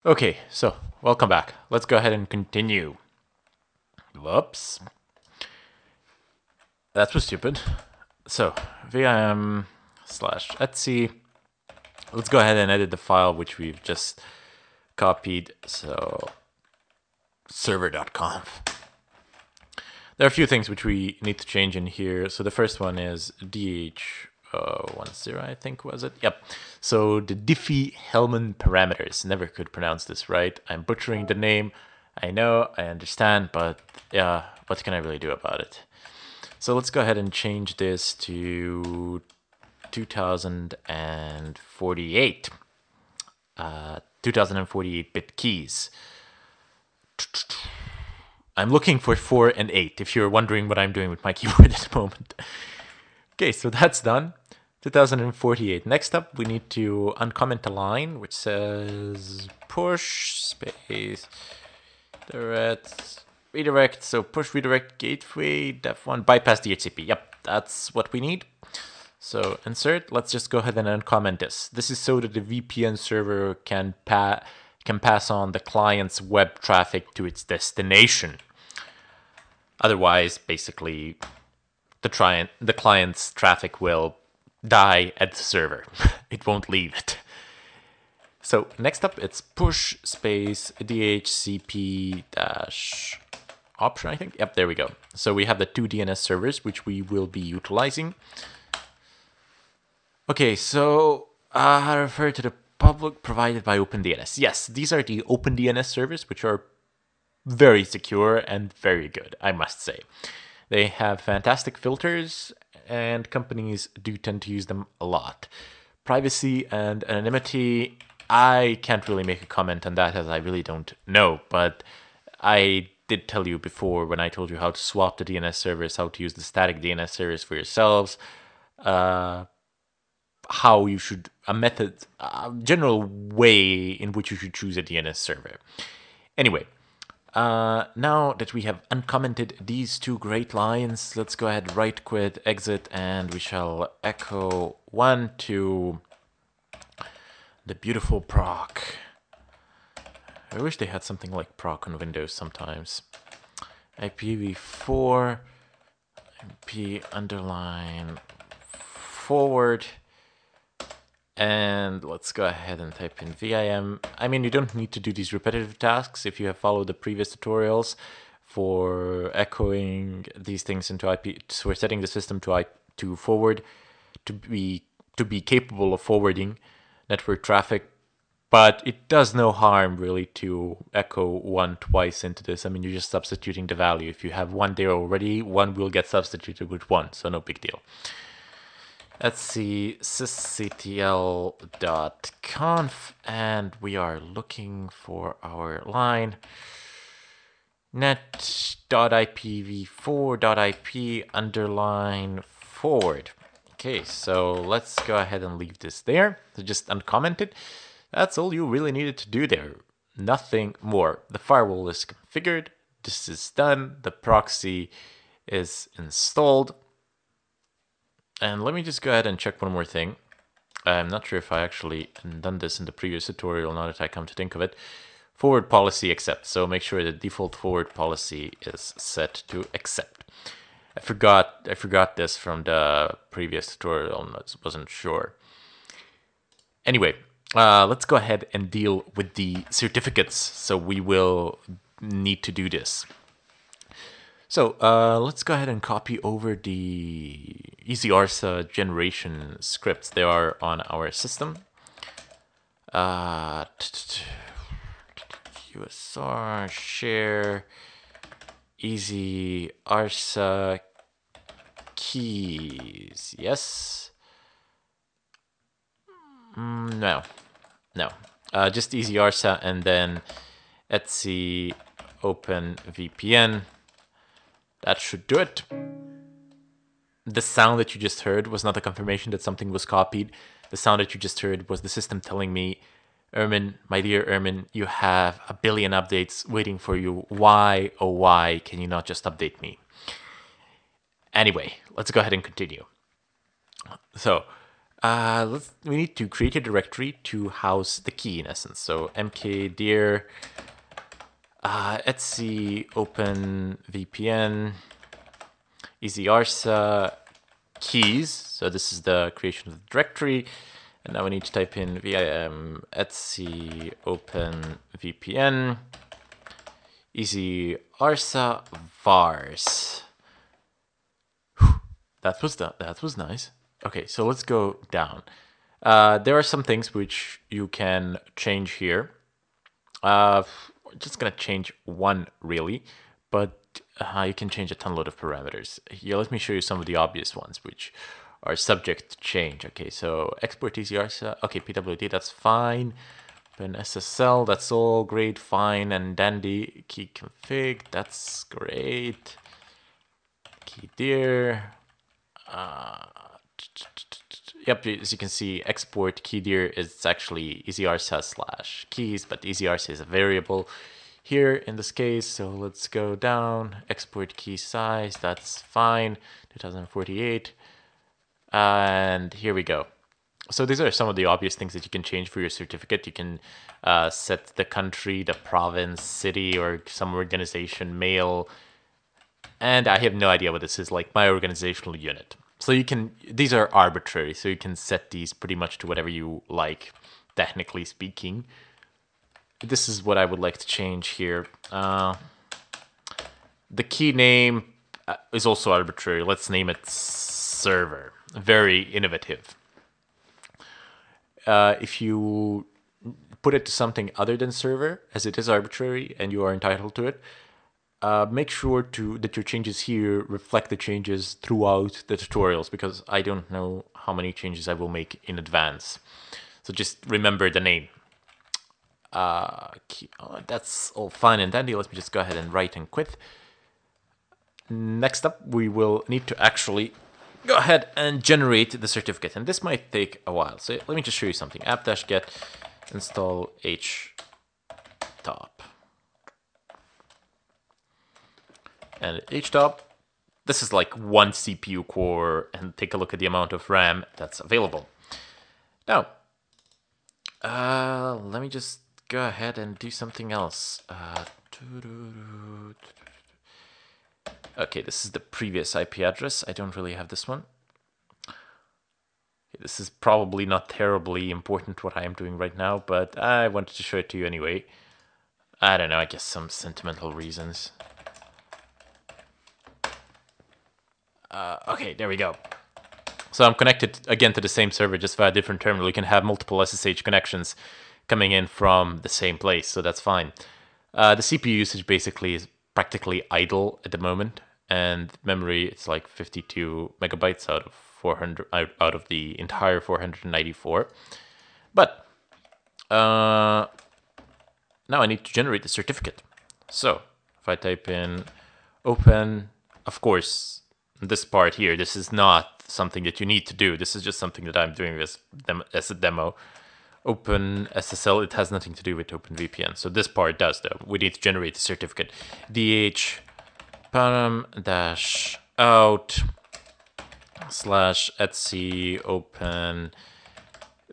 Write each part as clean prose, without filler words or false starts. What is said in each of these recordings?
Okay, so welcome back. Let's go ahead and continue. Whoops. That was stupid. So, vim slash Etsy. Let's go ahead and edit the file which we've just copied. So, server.conf. There are a few things which we need to change in here. So the first one is DH10, I think, was it? Yep. So the Diffie-Hellman parameters. Never could pronounce this right. I'm butchering the name. I know, I understand, but yeah, what can I really do about it? So let's go ahead and change this to 2048. 2048-bit keys. I'm looking for 4 and 8, if you're wondering what I'm doing with my keyboard at the moment. Okay, so that's done. 2048. Next up, we need to uncomment a line which says push space redirect. So push redirect gateway def1 bypass DHCP. Yep, that's what we need. So insert. Let's just go ahead and uncomment this. This is so that the VPN server can pass on the client's web traffic to its destination. Otherwise, basically, the client's traffic will die at the server. It won't leave it. So next up, it's push space DHCP dash option, I think. Yep, there we go. So we have the two DNS servers, which we will be utilizing. Okay, so I refer to the public provided by OpenDNS. Yes, these are the OpenDNS servers, which are very secure and very good, I must say. They have fantastic filters, and companies do tend to use them a lot. Privacy and anonymity, I can't really make a comment on that as I really don't know, but I did tell you before when I told you how to swap the DNS servers, how to use the static DNS servers for yourselves, how you should, a general way in which you should choose a DNS server. Anyway, now that we have uncommented these two great lines, let's go ahead, right quit, exit, and we shall echo 1 to the beautiful proc. I wish they had something like proc on Windows sometimes. IPv4, IP underline forward. And let's go ahead and type in VIM. I mean, you don't need to do these repetitive tasks if you have followed the previous tutorials for echoing these things into IP. So we're setting the system to forward, to be capable of forwarding network traffic. But it does no harm really to echo 1 twice into this. I mean, you're just substituting the value. If you have 1 there already, 1 will get substituted with 1, so no big deal. Let's see, sysctl.conf, and we are looking for our line net.ipv4.ip underline forward. Okay, so let's go ahead and leave this there. So just uncomment it. That's all you really needed to do there. Nothing more. The firewall is configured. This is done. The proxy is installed. And let me just go ahead and check one more thing. I'm not sure if I actually done this in the previous tutorial, now that I come to think of it. Forward policy accept. So make sure the default forward policy is set to accept. I forgot this from the previous tutorial, I wasn't sure. Anyway, let's go ahead and deal with the certificates. So we will need to do this. So let's go ahead and copy over the EasyArsa generation scripts. They are on our system. USR share EasyArsa keys. Yes. No. Just EasyArsa and then Etsy open VPN. That should do it. The sound that you just heard was not a confirmation that something was copied. The sound that you just heard was the system telling me, Ermin, my dear Ermin, you have a billion updates waiting for you. Why, oh why, can you not just update me? Anyway, let's go ahead and continue. So, We need to create a directory to house the key in essence. So mkdir etc open VPN easyarsa keys. So this is the creation of the directory. And now we need to type in vim etc open VPN easyarsa vars. That was nice. Okay, so let's go down. There are some things which you can change here. We're just gonna change one really, but you can change a ton load of parameters. Here, let me show you some of the obvious ones which are subject to change. Okay, so export ECRSA. Okay, PWD, that's fine. Then SSL, that's all great, fine, and dandy. Key config, that's great. Key dir. Yep, as you can see, export keydir is actually easyRSA/keys, but easyRSA is a variable here in this case. So let's go down, export key size, that's fine, 2048. And here we go. So these are some of the obvious things that you can change for your certificate. You can set the country, the province, city, or some organization, mail. And I have no idea what this is, like my organizational unit. So you can, these are arbitrary, so you can set these pretty much to whatever you like, technically speaking. This is what I would like to change here. The key name is also arbitrary. Let's name it server. Very innovative. If you put it to something other than server, as it is arbitrary and you are entitled to it, make sure that your changes here reflect the changes throughout the tutorials, because I don't know how many changes I will make in advance. So just remember the name. That's all fine and dandy. Let me just go ahead and write and quit. Next up, we will need to actually go ahead and generate the certificate, and this might take a while. So let me just show you something. app-get install htop. And htop, this is like one CPU core, and take a look at the amount of RAM that's available. Now, let me just go ahead and do something else. Okay, this is the previous IP address. I don't really have this one. This is probably not terribly important what I am doing right now, but I wanted to show it to you anyway. I don't know, I guess some sentimental reasons. Okay, there we go. So I'm connected again to the same server, just via a different terminal. You can have multiple SSH connections coming in from the same place, so that's fine. The CPU usage basically is practically idle at the moment, and memory, it's like 52 megabytes out of 400 out of the entire 494. But now I need to generate the certificate. So if I type in open, of course, this part here, this is not something that you need to do. This is just something that I'm doing as a demo. Open SSL, it has nothing to do with OpenVPN. So this part does, though. We need to generate the certificate. DH param-out /etc open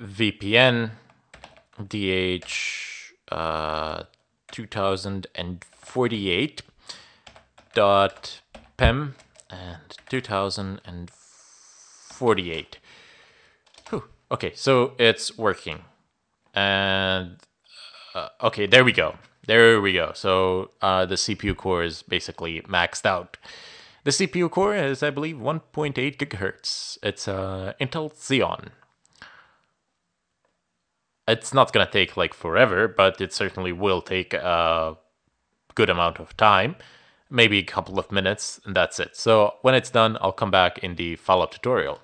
VPN DH 2048 dot pem and 2048. Whew. Okay, so it's working. And okay, there we go. There we go. So the CPU core is basically maxed out. The CPU core is, I believe, 1.8 gigahertz. It's Intel Xeon. It's not going to take like forever, but it certainly will take a good amount of time. Maybe a couple of minutes, and that's it. So when it's done, I'll come back in the follow-up tutorial.